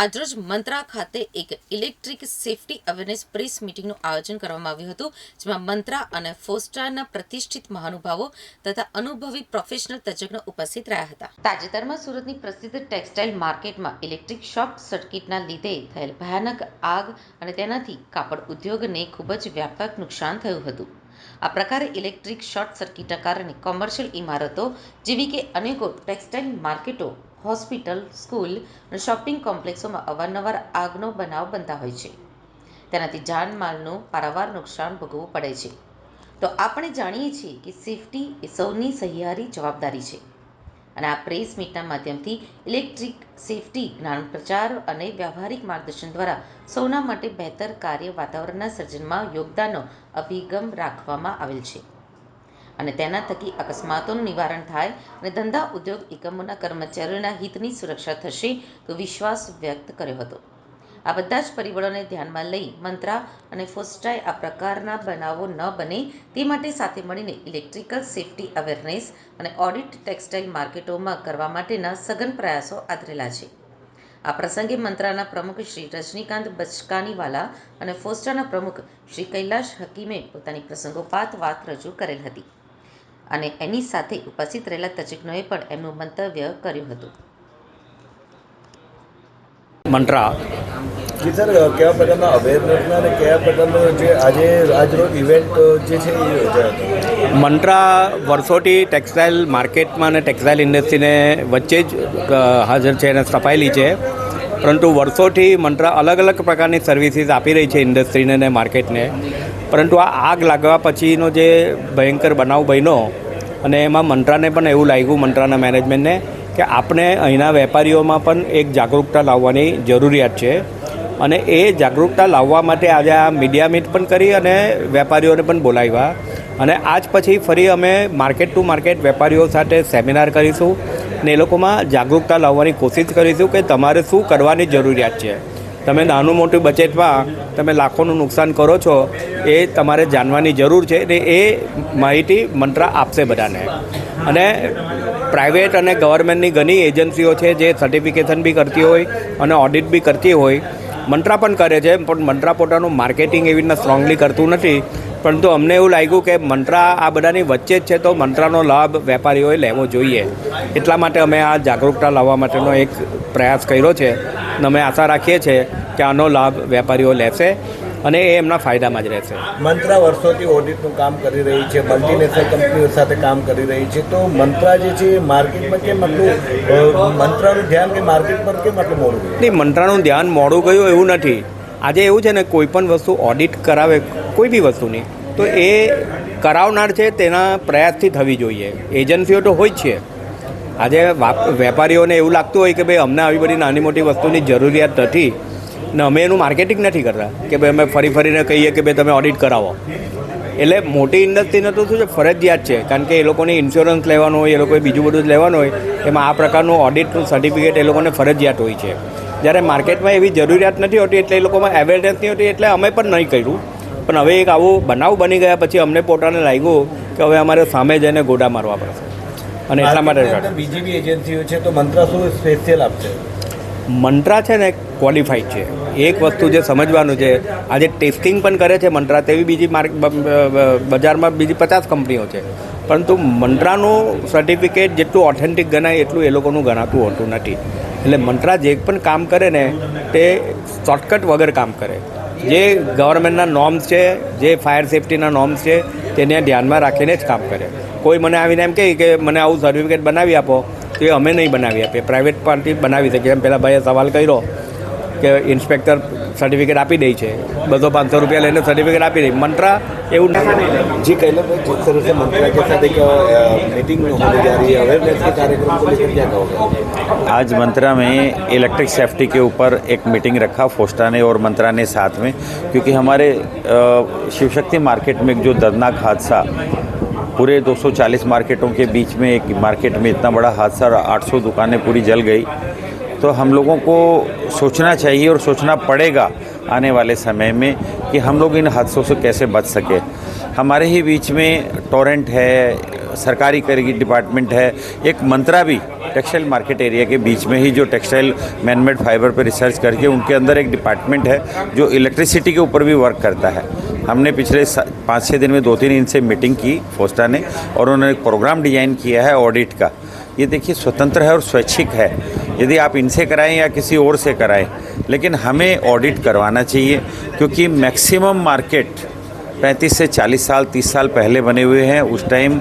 આજરોજ મંત્રા ખાતે એક ઇલેક્ટ્રિક સેફટી અવેરનેસ પ્રેસ મીટિંગનું આયોજન કરવામાં આવ્યું હતું, જેમાં મંત્રા અને ફોસ્ટારના પ્રતિષ્ઠિત મહાનુભાવો તથા અનુભવી પ્રોફેશનલ તજજ્ઞો ઉપસ્થિત રહ્યા હતા. તાજેતરમાં સુરતની પ્રસિદ્ધ ટેક્સટાઇલ માર્કેટમાં ઇલેક્ટ્રિક શોર્ટ સર્કિટના લીધે થયેલ ભયાનક આગ અને તેનાથી કાપડ ઉદ્યોગને ખૂબ જ વ્યાપક નુકસાન થયું હતું. આ પ્રકારે ઇલેક્ટ્રિક શોર્ટ સર્કિટના કારણે કોમર્શિયલ ઇમારતો જેવી કે અનેકો ટેક્સટાઇલ માર્કેટો, હોસ્પિટલ, સ્કૂલ અને શોપિંગ કોમ્પ્લેક્સોમાં અવારનવાર આગનો બનાવ બનતા હોય છે. તેનાથી જાનમાલનું પારાવાર નુકસાન ભોગવવું પડે છે. તો આપણે જાણીએ છીએ કે સેફટી એ સૌની સહિયારી જવાબદારી છે અને આ પ્રેસ મીટના માધ્યમથી ઇલેક્ટ્રિક સેફટી જ્ઞાન પ્રચાર અને વ્યવહારિક માર્ગદર્શન દ્વારા સૌના માટે બહેતર કાર્ય વાતાવરણના સર્જનમાં યોગદાનનો અભિગમ રાખવામાં આવેલ છે અને તેના થકી અકસ્માતોનું નિવારણ થાય અને ધંધા ઉદ્યોગ એકમોના કર્મચારીઓના હિતની સુરક્ષા થશે તો વિશ્વાસ વ્યક્ત કર્યો હતો. આ બધા જ પરિબળોને ધ્યાનમાં લઈ મંત્રા અને ફોસ્ટાએ આ પ્રકારના બનાવો ન બને તે માટે સાથે મળીને ઇલેક્ટ્રિકલ સેફટી અવેરનેસ અને ઓડિટ ટેક્સટાઇલ માર્કેટોમાં કરવા માટેના સઘન પ્રયાસો આદરેલા છે. આ પ્રસંગે મંત્રાના પ્રમુખ શ્રી રજનીકાંત બચકાનીવાલા અને ફોસ્ટાના પ્રમુખ શ્રી કૈલાશ હકીમે પોતાની પ્રસંગોપાત વાત રજૂ કરેલ હતી અને એની સાથે ઉપસ્થિત રહેલા તજજ્ઞોએ પણ એમનું મંતવ્ય કર્યું હતું. મંત્રા જી સર, કયા પ્રકારના અવેરનેસના અને કયા પ્રકારનો જે આજનો ઇવેન્ટ જે છે એ યોજાયો? મંત્રા વર્ષોથી ટેક્સટાઇલ માર્કેટમાં અને ટેક્સટાઇલ ઇન્ડસ્ટ્રીને વચ્ચે જ હાજર છે અને સ્થપાયેલી છે, પરંતુ વર્ષોથી મંત્રા અલગ અલગ પ્રકારની સર્વિસીસ આપી રહી છે ઇન્ડસ્ટ્રીને અને માર્કેટને. પરંતુ આ આગ લાગવા પછીનો જે ભયંકર બનાવ બન્યો અને એમાં મંત્રાને પણ એવું લાગ્યું, મંત્રાના મેનેજમેન્ટને, કે આપણે અહીંના વેપારીઓમાં પણ એક જાગૃતતા લાવવાની જરૂરિયાત છે અને એ જાગૃતતા લાવવા માટે આજે આ મીડિયા મીટ પણ કરી અને વેપારીઓને પણ બોલાવ્યા અને આજ પછી ફરી અમે માર્કેટ ટુ માર્કેટ વેપારીઓ સાથે સેમિનાર કરીશું અને એ લોકોમાં જાગૃતતા લાવવાની કોશિશ કરીશું કે તમારે શું કરવાની જરૂરિયાત છે. તમે નાનું મોટું બજેટમાં તમે લાખોનું નુકસાન કરો છો, એ તમારે જાણવાની જરૂર છે અને એ માહિતી મંત્રા આપશે બધાને. અને પ્રાઇવેટ અને ગવર્મેન્ટની ઘણી એજન્સીઓ છે જે સર્ટિફિકેશન બી કરતી હોય અને ઓડિટ બી કરતી હોય. મંત્રા પણ કરે છે, પણ મંત્રા પોતાનું માર્કેટિંગ એવી રીતના સ્ટ્રોંગલી કરતું નથી. પરંતુ અમને એવું લાગ્યું કે મંત્રા આ બધાની વચ્ચે જ છે તો મંત્રાનો લાભ વેપારીઓએ લેવો જોઈએ. એટલા માટે અમે આ જાગૃતતા લાવવા માટેનો એક પ્રયાસ કર્યો છે અને અમે આશા રાખીએ છીએ કે આનો લાભ વેપારીઓ લેશે અને એ એમના ફાયદામાં જ રહેશે. મંત્રા વર્ષોથી ઓડિટનું કામ કરી રહી છે, મલ્ટીનેશનલ કંપનીઓ સાથે કામ કરી રહી છે, તો મંત્રા જે છે માર્કેટમાં કેમ આટલું મંત્રાનું ધ્યાન કે માર્કેટ પર કેમ આટલું મોડું ગયું? નહીં, મંત્રાનું ધ્યાન મોડું ગયું એવું નથી. આજે એવું છે ને, કોઈ પણ વસ્તુ ઓડિટ કરાવે કોઈ બી વસ્તુની તો એ કરાવનાર છે તેના પ્રયાસથી થવી જોઈએ. એજન્સીઓ તો હોય જ છે. આજે વેપારીઓને એવું લાગતું હોય કે ભાઈ અમને આવી બધી નાની મોટી વસ્તુની જરૂરિયાત નથી ને અમે એનું માર્કેટિંગ નથી કરતા કે ભાઈ અમે ફરીને કહીએ કે ભાઈ તમે ઓડિટ કરાવો. એટલે મોટી ઇન્ડસ્ટ્રીને તો શું છે, ફરજિયાત છે, કારણ કે એ લોકોને ઇન્સ્યોરન્સ લેવાનું હોય, એ લોકોએ બીજું બધું જ લેવાનું હોય, એમાં આ પ્રકારનું ઓડિટનું સર્ટિફિકેટ એ લોકોને ફરજિયાત હોય છે. જ્યારે માર્કેટમાં એવી જરૂરિયાત નથી હોતી એટલે એ લોકોમાં અવેરનેસ નહીં હોતી, એટલે અમે પણ નહીં કર્યું. પણ હવે એક આવો બનાવ બની ગયા પછી અમને પોતાને લાગ્યું કે હવે અમારે સામે જઈને ગોડા મારવા પડશે અને એટલા માટે બીજી બી એજન્સીઓ છે તો મંત્રા શું સ્પેશિયલ આપશે? મંત્રા છે ને ક્વોલિફાઈડ છે. એક વસ્તુ જે સમજવાનું છે, આજે ટેસ્ટિંગ પણ કરે છે મંત્રા, તેવી બીજી બજારમાં બીજી 50 કંપનીઓ છે, પરંતુ મંત્રાનું સર્ટિફિકેટ જેટલું ઓથેન્ટિક ગણાય એટલું એ લોકોનું ગણાતું હોતું નથી. એટલે મંત્રા જે પણ કામ કરે ને તે શોર્ટકટ વગર કામ કરે. જે ગવર્મેન્ટના નોર્મ્સ છે, જે ફાયર સેફ્ટીના નોર્મ્સ છે તેને ધ્યાનમાં રાખીને જ કામ કરે. કોઈ મને આવીને એમ કહે કે મને આવું સર્ટિફિકેટ બનાવી આપો, તો એ અમે નહીં બનાવી આપીએ, પ્રાઇવેટ પાર્ટી બનાવી શકે. એમ પહેલાં ભાઈએ સવાલ કર્યો કે ઇન્સ્પેક્ટર સર્ટિફિકેટ આપી દે છે, 200-500 રૂપિયા લઈને સર્ટિફિકેટ આપી દે. મંત્રા એવું नहीं. जी कैलाश, जिस तरह से मंत्रा के साथ एक मीटिंग होने जा रही है, अवेयरनेस के कार्यक्रम को लेकर क्या कहोगे? आज मंत्रा में इलेक्ट्रिक सेफ्टी के ऊपर एक मीटिंग रखा फोस्टा ने और मंत्रा ने साथ में, क्योंकि हमारे शिव शक्ति मार्केट में जो दर्दनाक हादसा, पूरे 240 मार्केटों के बीच में एक मार्केट में इतना बड़ा हादसा, 800 दुकानें पूरी जल गई, तो हम लोगों को सोचना चाहिए और सोचना पड़ेगा आने वाले समय में कि हम लोग इन हादसों से कैसे बच सके. हमारे ही बीच में टोरेंट है, सरकारी डिपार्टमेंट है, एक मंत्रा भी टेक्सटाइल मार्केट एरिया के बीच में ही जो टेक्सटाइल मैनमेड फाइबर पर रिसर्च करके उनके अंदर एक डिपार्टमेंट है जो इलेक्ट्रिसिटी के ऊपर भी वर्क करता है। हमने पिछले 5-6 दिन में 2-3 इनसे मीटिंग की फोस्टा ने, और उन्होंने एक प्रोग्राम डिजाइन किया है ऑडिट का। ये देखिए स्वतंत्र है और स्वैच्छिक है, यदि आप इनसे कराएं या किसी और से कराएं, लेकिन हमें ऑडिट करवाना चाहिए क्योंकि मैक्सिमम मार्केट 35 से 40 साल 30 साल पहले बने हुए हैं। उस टाइम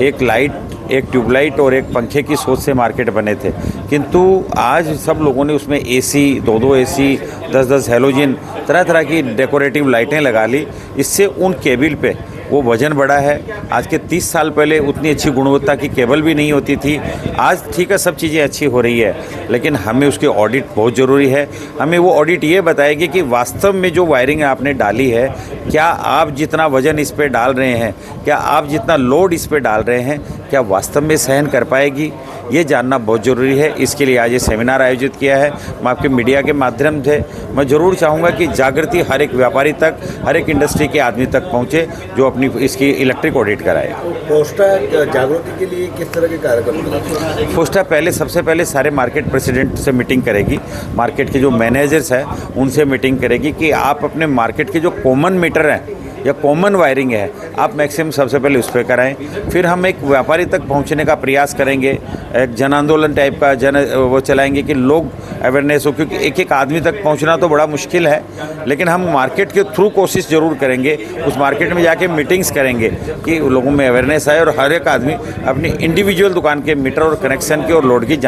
एक लाइट, एक ट्यूबलाइट और एक पंखे की सोच से मार्केट बने थे, किंतु आज सब लोगों ने उसमें एसी, 2-2 एसी, 10-10 हैलोजन, तरह तरह की डेकोरेटिव लाइटें लगा ली। इससे उन केबल पे वो वजन बढ़ा है। आज के 30 साल पहले उतनी अच्छी गुणवत्ता की केबल भी नहीं होती थी। आज ठीक है, सब चीज़ें अच्छी हो रही है, लेकिन हमें उसकी ऑडिट बहुत ज़रूरी है। हमें वो ऑडिट ये बताएगी कि वास्तव में जो वायरिंग आपने डाली है, क्या आप जितना वजन इस पर डाल रहे हैं, क्या आप जितना लोड इस पर डाल रहे हैं, क्या वास्तव में सहन कर पाएगी, ये जानना बहुत ज़रूरी है। इसके लिए आज ये सेमिनार आयोजित किया है। मैं आपके मीडिया के माध्यम से मैं ज़रूर चाहूँगा कि जागृति हर एक व्यापारी तक, हर एक इंडस्ट्री के आदमी तक पहुँचे जो अपनी इसकी इलेक्ट्रिक ऑडिट कराए। फोस्टा जागृति के लिए किस तरह के कार्यक्रम करेंगे? फोस्टा सबसे पहले सारे मार्केट प्रेसिडेंट से मीटिंग करेगी, मार्केट के जो मैनेजर्स हैं उनसे मीटिंग करेगी कि आप अपने मार्केट के जो कॉमन मीटर हैं या कॉमन वायरिंग है, आप मैक्सिमम सबसे पहले उस पर कराएं। फिर हम एक व्यापारी तक पहुंचने का प्रयास करेंगे, एक जन आंदोलन टाइप का वो चलाएंगे कि लोग अवेयरनेस हो, क्योंकि एक एक आदमी तक पहुंचना तो बड़ा मुश्किल है, लेकिन हम मार्केट के थ्रू कोशिश ज़रूर करेंगे। उस मार्केट में जाके मीटिंग्स करेंगे कि लोगों में अवेयरनेस आए और हर एक आदमी अपनी इंडिविजुअल दुकान के मीटर और कनेक्शन की और लोड की